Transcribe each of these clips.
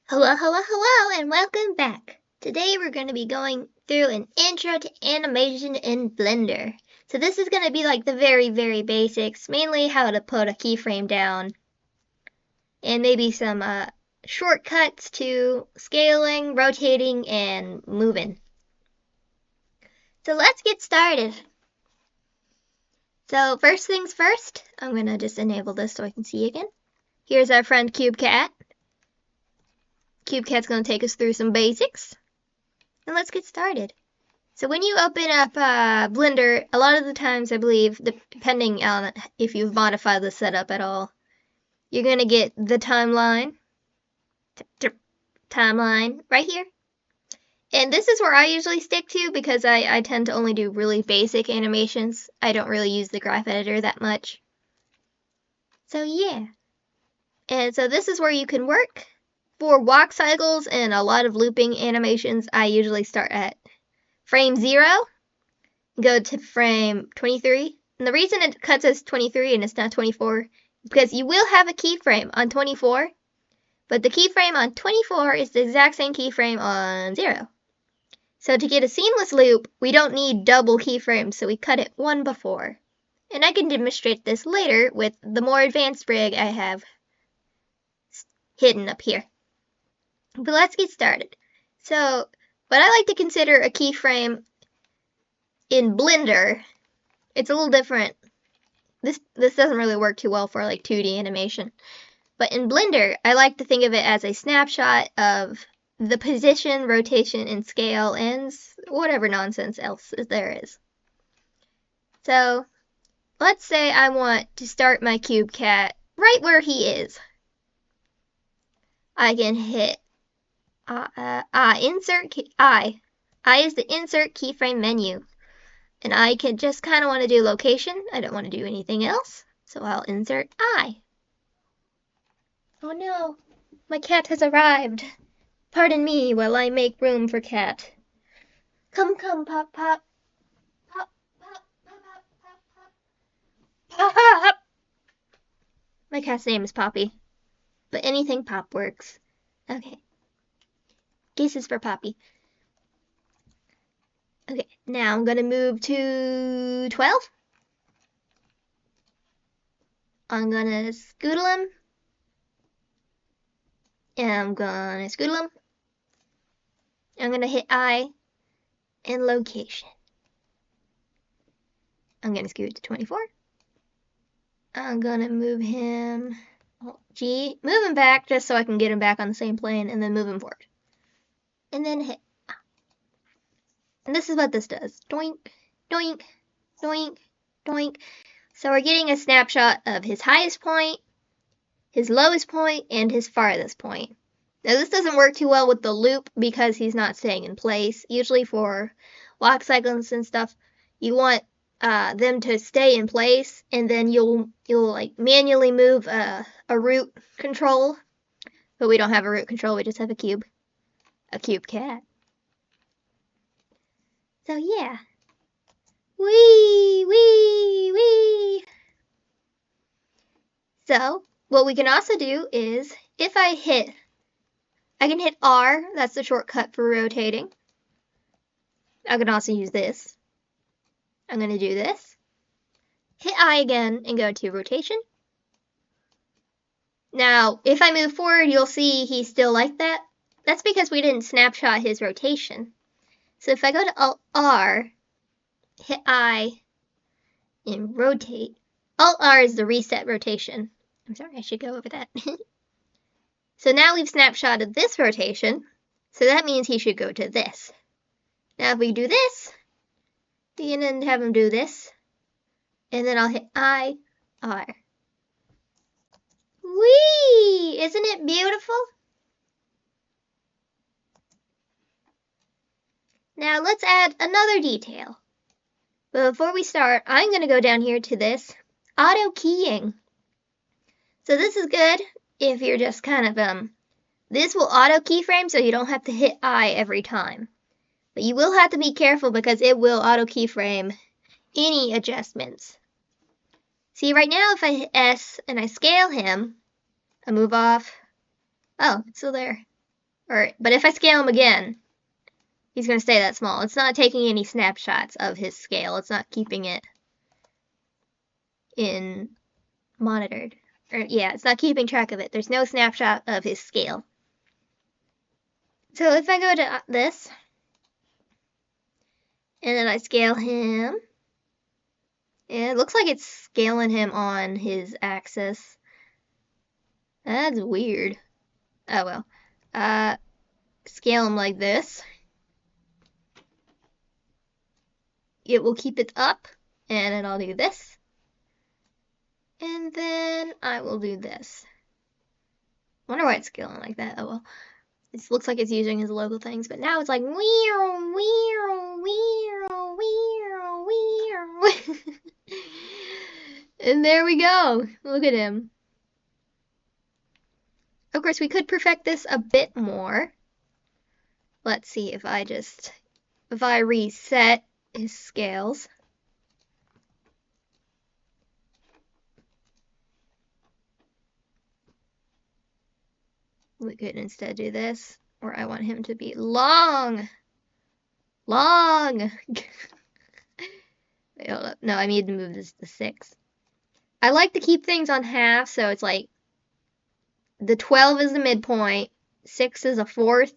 Hello, and welcome back. Today we're going to be going through an intro to animation in Blender. So this is going to be like the very basics, mainly how to put a keyframe down, and maybe some shortcuts to scaling, rotating, and moving. So let's get started. So first things first, I'm going to just enable this so I can see again. Here's our friend CubeCat. CubeCat's going to take us through some basics. And let's get started. So when you open up Blender, a lot of the times I believe, depending on if you've modified the setup at all, you're going to get the timeline right here. And this is where I usually stick to because I tend to only do really basic animations. I don't really use the graph editor that much. So yeah. And so this is where you can work. For walk cycles and a lot of looping animations, I usually start at frame 0, go to frame 23. And the reason it cuts as 23 and it's not 24 is because you will have a keyframe on 24, but the keyframe on 24 is the exact same keyframe on 0. So to get a seamless loop, we don't need double keyframes, so we cut it one before. And I can demonstrate this later with the more advanced rig I have hidden up here. But let's get started. So what I like to consider a keyframe in Blender, it's a little different. This doesn't really work too well for like 2D animation. But in Blender, I like to think of it as a snapshot of the position, rotation, and scale, and whatever nonsense else there is. So let's say I want to start my CubeCat right where he is. I can hit insert I. I is the insert keyframe menu. And I can just kind of want to do location. I don't want to do anything else. So I'll insert I. Oh no, my cat has arrived. Pardon me while I make room for cat. Come, pop. Pop. Pop. My cat's name is Poppy. But anything Pop works. Okay. Kisses for Poppy. Okay, now I'm going to move to 12. I'm going to scoodle him. And I'm going to scoodle him. I'm going to hit I and location. I'm going to scoot to 24. I'm going to move him, G, move him back just so I can get him back on the same plane and then move him forward. And then hit. And this is what this does. Doink, doink, doink, doink. So we're getting a snapshot of his highest point, his lowest point, and his farthest point. Now this doesn't work too well with the loop because he's not staying in place. Usually for walk cycles and stuff, you want them to stay in place, and then you'll like manually move a root control. But we don't have a root control, we just have a CubeCat. So yeah. Wee. So what we can also do is if I can hit R, that's the shortcut for rotating. I can also use this. I'm going to do this. Hit I again and go to rotation. Now, if I move forward, you'll see he's still like that. That's because we didn't snapshot his rotation. So if I go to Alt R, hit I, and rotate. Alt R is the reset rotation. I'm sorry, I should go over that. So now we've snapshotted this rotation. So that means he should go to this. Now if we do this, and then have him do this, and then I'll hit I, R. Whee! Isn't it beautiful? Now let's add another detail. But before we start, I'm going to go down here to this auto keying. So this is good if you're just kind of, this will auto keyframe so you don't have to hit I every time. But you will have to be careful because it will auto keyframe any adjustments. See, right now if I hit S and I scale him, I move off. Oh, it's still there. But if I scale him again, he's going to stay that small. It's not taking any snapshots of his scale. It's not keeping it in monitored. Yeah, it's not keeping track of it. There's no snapshot of his scale. So if I go to this, and then I scale him, it looks like it's scaling him on his axis. That's weird. Oh well. Scale him like this. It will keep it up, and then I'll do this. And then I will do this. Wonder why it's scaling like that. Oh well. It looks like it's using his local things, but now it's like weird, weird, weird, weird, weird. And there we go. Look at him. Of course, we could perfect this a bit more. Let's see if I reset his scales. We could instead do this, or I want him to be long. Long. Wait, hold up. No, I need to move this to 6. I like to keep things on half, so it's like the 12 is the midpoint, 6 is a fourth,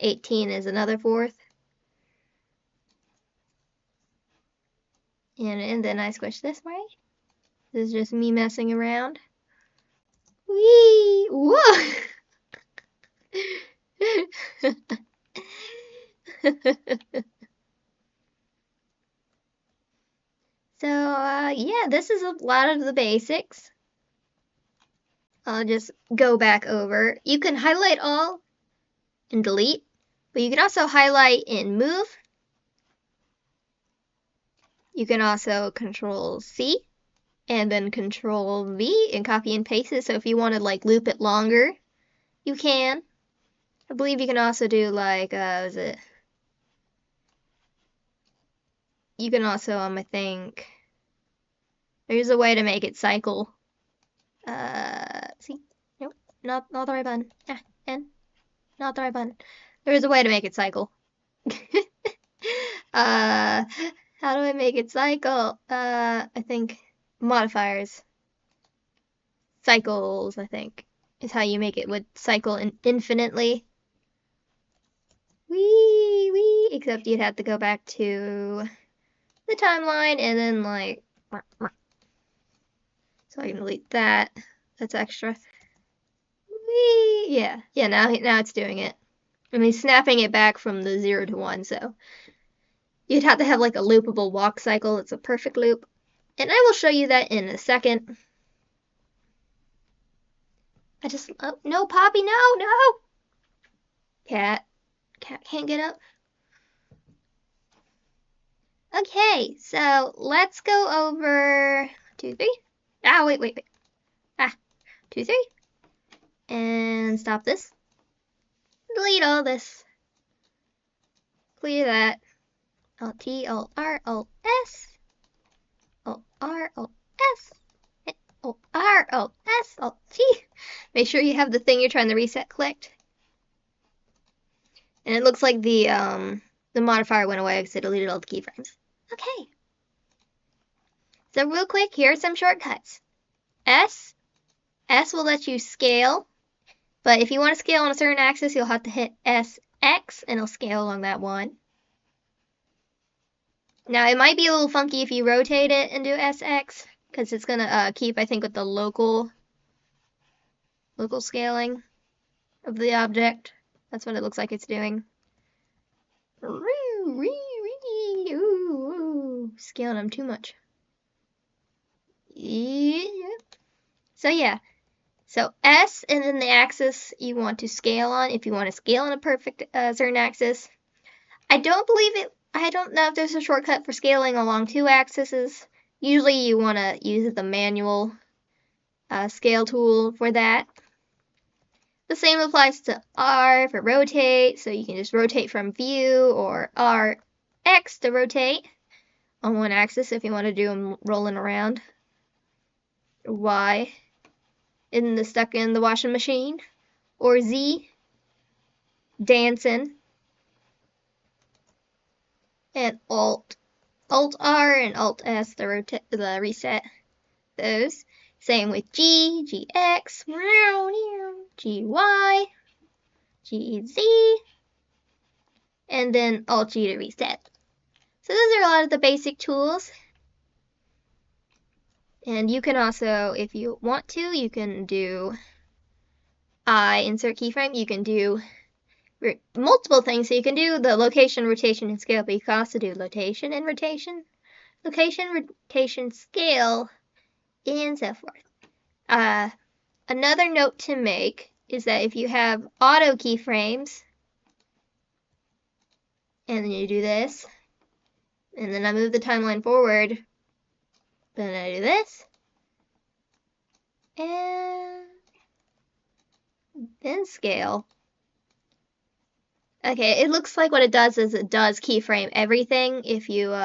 18 is another fourth. And then I squish this way. This is just me messing around. Whee! Whoa! So, yeah, this is a lot of the basics. I'll just go back over. You can highlight all and delete, but you can also highlight and move. You can also Control C and then Control V and copy and paste it. So if you want to like loop it longer, you can. I believe you can also do like, is it? You can also, I think, there's a way to make it cycle. See? Nope, not the right button. And not the right button. There is a way to make it cycle. How do I make it cycle? I think modifiers. Cycles, I think, is how you make it would cycle infinitely. Wee, except you'd have to go back to the timeline and then like, so I can delete that. That's extra. Wee, yeah, now it's doing it. I mean, snapping it back from the 0 to 1, so you'd have to have like a loopable walk cycle. It's a perfect loop. And I will show you that in a second. Oh, no, Poppy, no. Cat can't get up. Okay, so let's go over 2, 3. Ah, wait. 2, 3. And stop this. Delete all this. Clear that. Alt T, Alt R, Alt S. Alt R, Alt S. Alt R, Alt S, Alt T. Make sure you have the thing you're trying to reset clicked. And it looks like the modifier went away because it deleted all the keyframes. Okay. So real quick, here are some shortcuts. S will let you scale, but if you want to scale on a certain axis, you'll have to hit SX and it'll scale along that one. Now it might be a little funky if you rotate it and do SX, because it's gonna keep, I think, with the local scaling of the object. That's what it looks like it's doing. Scaling them too much. Yeah. So yeah. So S and then the axis you want to scale on if you want to scale on a perfect certain axis. I don't know if there's a shortcut for scaling along 2 axes. Usually you want to use the manual scale tool for that. The same applies to R for rotate, so you can just rotate from view, or RX to rotate on one axis if you want to do them rolling around. Y stuck in the washing machine, or Z dancing, and Alt R and Alt S the reset those. Same with G, GX, GY, GZ, and then Alt G to reset. So those are a lot of the basic tools. And you can also, if you want to, you can do insert keyframe. You can do multiple things. So you can do the location, rotation, and scale, but you can also do location and rotation, scale, and so forth. Another note to make is that if you have auto keyframes, and then you do this, and then I move the timeline forward, then I do this, and then scale. Okay, it looks like what it does is it does keyframe everything. If you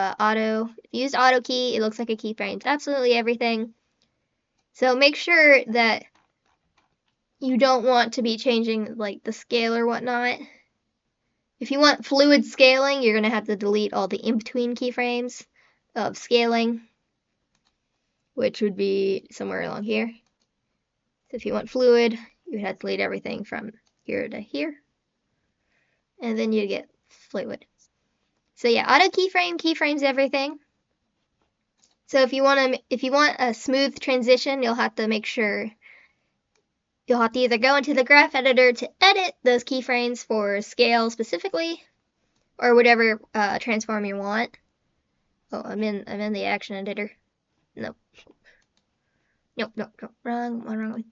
use auto key, it looks like it keyframes absolutely everything. So make sure that you don't want to be changing like the scale or whatnot. If you want fluid scaling, you're gonna have to delete all the in-between keyframes of scaling, which would be somewhere along here. So if you want fluid, you would have to delete everything from here to here, and then you get fluid. So yeah, auto keyframes everything. So if you want a smooth transition, you'll have to make sure you'll have to either go into the graph editor to edit those keyframes for scale specifically, or whatever transform you want. Oh, I'm in the action editor. Nope, wrong one.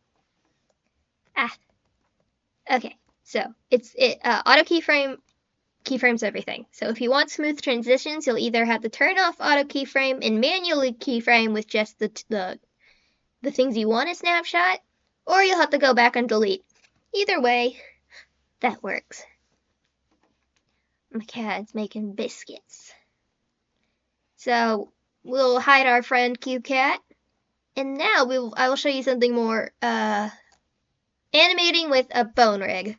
Okay, so auto keyframes everything. So if you want smooth transitions, you'll either have to turn off auto keyframe and manually keyframe with just the things you want to snapshot, or you'll have to go back and delete. Either way, that works. My cat's making biscuits. So we'll hide our friend QCat, and now I will show you something more animating with a bone rig.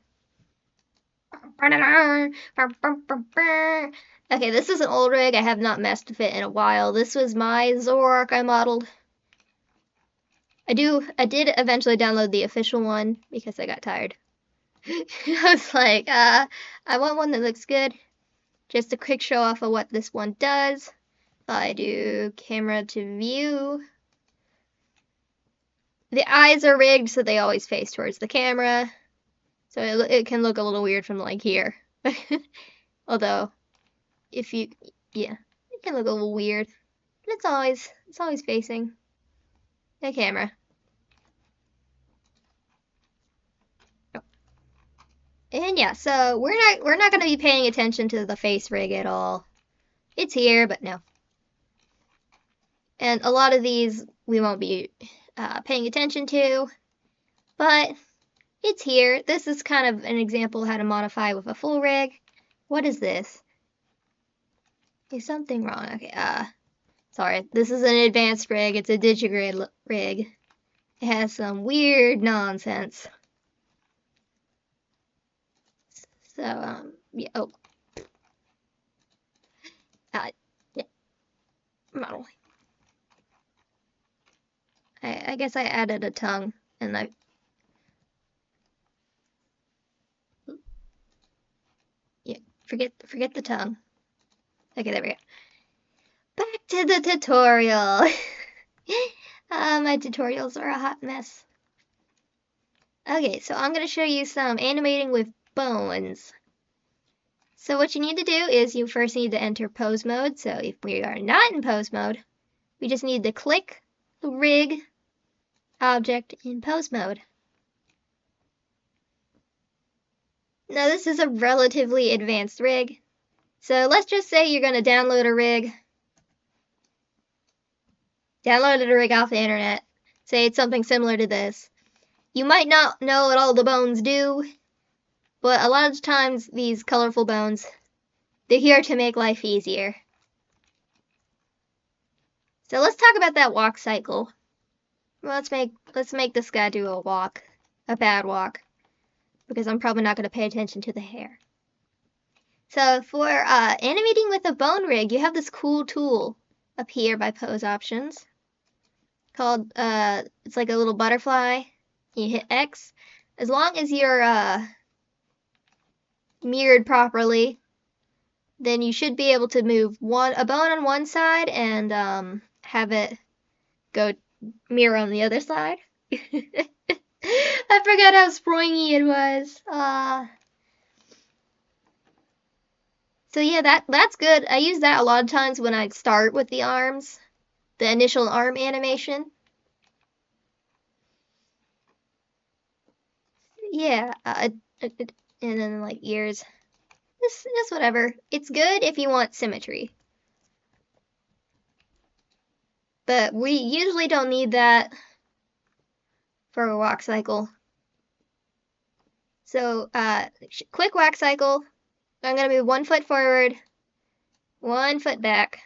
Okay, this is an old rig. I have not messed with it in a while. This was my Zoroark I modeled. I did eventually download the official one because I got tired. I was like, I want one that looks good. Just a quick show off of what this one does. I do camera to view. The eyes are rigged so they always face towards the camera. So it can look a little weird from like here. Although, it can look a little weird. But it's always facing the camera. And yeah, so we're not gonna be paying attention to the face rig at all. It's here, but no. And a lot of these we won't be paying attention to, but it's here. This is kind of an example of how to modify with a full rig. What is this? Is something wrong? Okay, sorry. This is an advanced rig. It's a digigrid rig. It has some weird nonsense. So, yeah, oh. Yeah. Model. I guess I added a tongue, and forget the tongue. Okay, there we go. Back to the tutorial. My tutorials are a hot mess. Okay, so I'm going to show you some animating with bones. So what you need to do is you first need to enter pose mode. So if we are not in pose mode, we just need to click the rig object in pose mode. Now this is a relatively advanced rig. So let's just say you're going to download a rig. Downloaded a rig off the internet. Say it's something similar to this. You might not know what all the bones do, but a lot of times these colorful bones, they're here to make life easier. So let's talk about that walk cycle. Let's make this guy do a walk, a bad walk. because I'm probably not going to pay attention to the hair. So for animating with a bone rig, you have this cool tool up here by pose options called, it's like a little butterfly. You hit X. As long as you're mirrored properly, then you should be able to move a bone on one side and have it go mirror on the other side. I forgot how springy it was. So yeah, that's good. I use that a lot of times when I start with the arms, the initial arm animation. Yeah, and then like ears. Just whatever. It's good if you want symmetry. But we usually don't need that for a walk cycle. So, quick walk cycle. I'm going to move 1 foot forward, 1 foot back.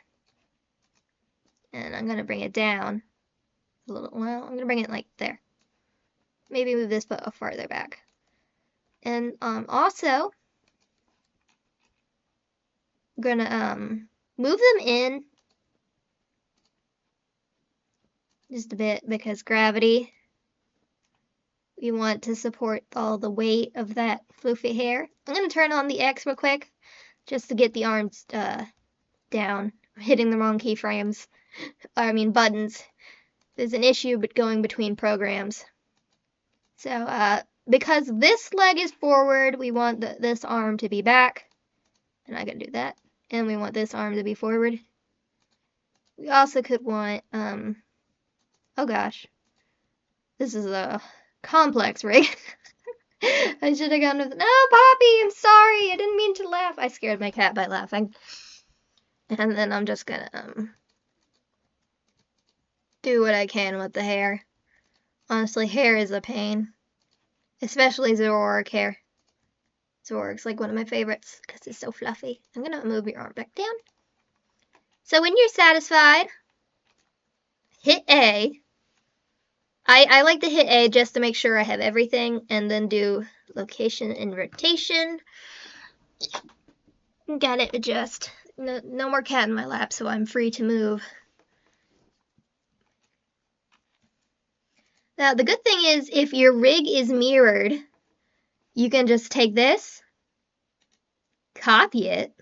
And I'm going to bring it down a little. Well, I'm going to bring it like there. Maybe move this foot farther back. And also, I'm going to move them in just a bit because gravity. We want to support all the weight of that floofy hair. I'm going to turn on the X real quick just to get the arms down. I'm hitting the wrong keyframes. Buttons. There's an issue going between programs. So because this leg is forward, we want this arm to be back. And I can do that. And we want this arm to be forward. We also could want, oh gosh. This is a complex rig. I should have gone with, no, Poppy, I'm sorry. I didn't mean to laugh. I scared my cat by laughing. And then I'm just gonna, do what I can with the hair. Honestly, hair is a pain. Especially Zoroark hair. Zoroark's like one of my favorites because it's so fluffy. I'm gonna move your arm back down. So when you're satisfied, hit A. I like to hit A just to make sure I have everything, and then do location and rotation. Got it, adjust. No more cat in my lap, so I'm free to move. Now, the good thing is, if your rig is mirrored, you can just take this, copy it,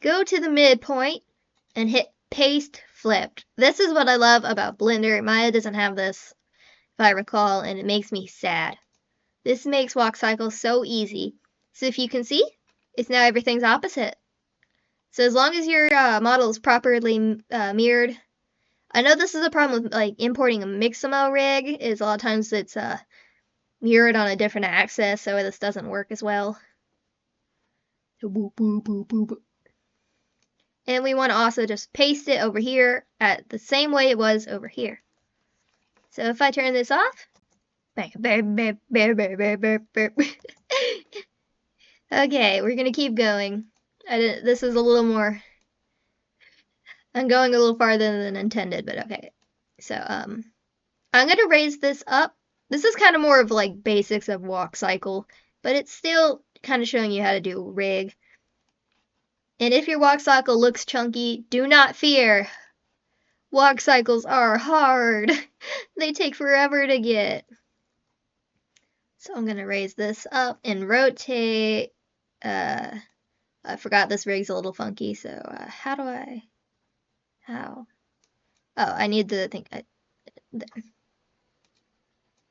go to the midpoint, and hit paste flipped. This is what I love about Blender. Maya doesn't have this, if I recall, and it makes me sad. This makes walk cycles so easy. So if you can see, it's now everything's opposite. So as long as your model is properly mirrored, I know this is a problem with like importing a Mixamo rig, is a lot of times it's mirrored on a different axis, so this doesn't work as well. And we want to also just paste it over here at the same way it was over here. So if I turn this off, okay, we're gonna keep going. This is a little more, I'm going a little farther than intended, but okay. So I'm gonna raise this up. This is kind of more of like basics of walk cycle, but it's still kind of showing you how to do rig. And if your walk cycle looks chunky, do not fear. Walk cycles are hard. They take forever to get. So I'm gonna raise this up and rotate. I forgot this rig's a little funky, so how? Oh, I need to think.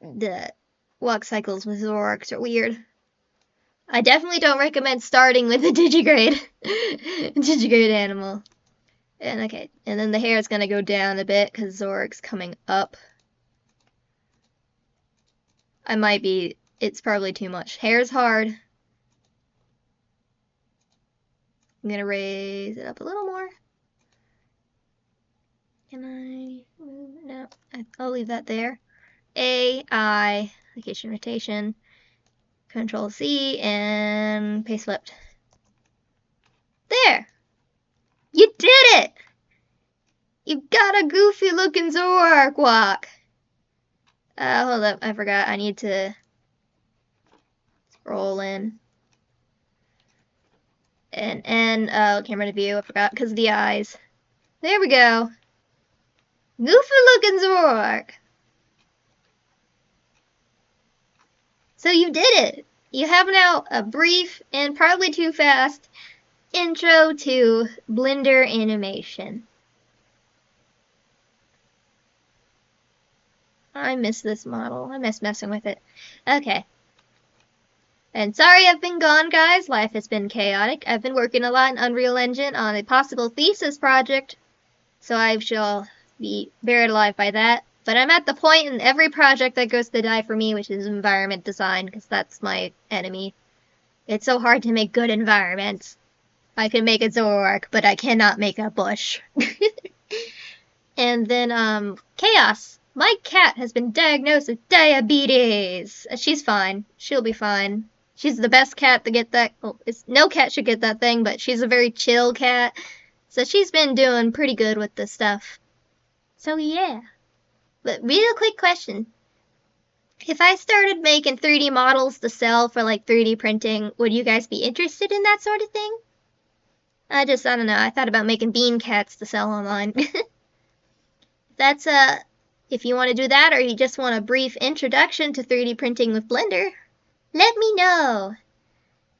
The walk cycles with Zoroarks are weird. I definitely don't recommend starting with a digigrade animal. And okay, and then the hair is gonna go down a bit because Zoroark's coming up. It's probably too much. Hair's hard. I'm gonna raise it up a little more. Can I move it? No, I'll leave that there. I, location rotation, Control C, and paste flipped. There! You did it! You got a goofy looking Zoroark walk! Hold up, I forgot. I need to Roll in. And camera to view, I forgot, because of the eyes. There we go. Goofy looking Zoroark. So you did it. You have now a brief and probably too fast intro to Blender animation. I miss this model. I miss messing with it. Okay. And sorry I've been gone, guys. Life has been chaotic. I've been working a lot in Unreal Engine on a possible thesis project, so I shall be buried alive by that. But I'm at the point in every project that goes to die for me, which is environment design, because that's my enemy. It's so hard to make good environments. I can make a Zoroark, but I cannot make a bush. And then, Chaos. My cat has been diagnosed with diabetes. She's fine. She'll be fine. She's the best cat to get that. Well, no cat should get that thing, but she's a very chill cat. So she's been doing pretty good with this stuff. So yeah. But real quick question. If I started making 3D models to sell for like 3D printing, would you guys be interested in that sort of thing? I don't know. I thought about making bean cats to sell online. That's if you want to do that or you just want a brief introduction to 3D printing with Blender, let me know.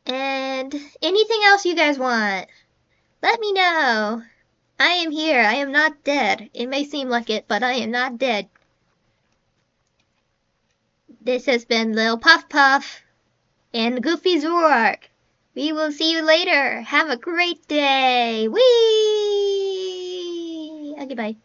And anything else you guys want, let me know. I am here. I am not dead. It may seem like it, but I am not dead. This has been Lil Puff Puff and Goofy Zoroark. We will see you later. Have a great day. Whee! Okay, bye.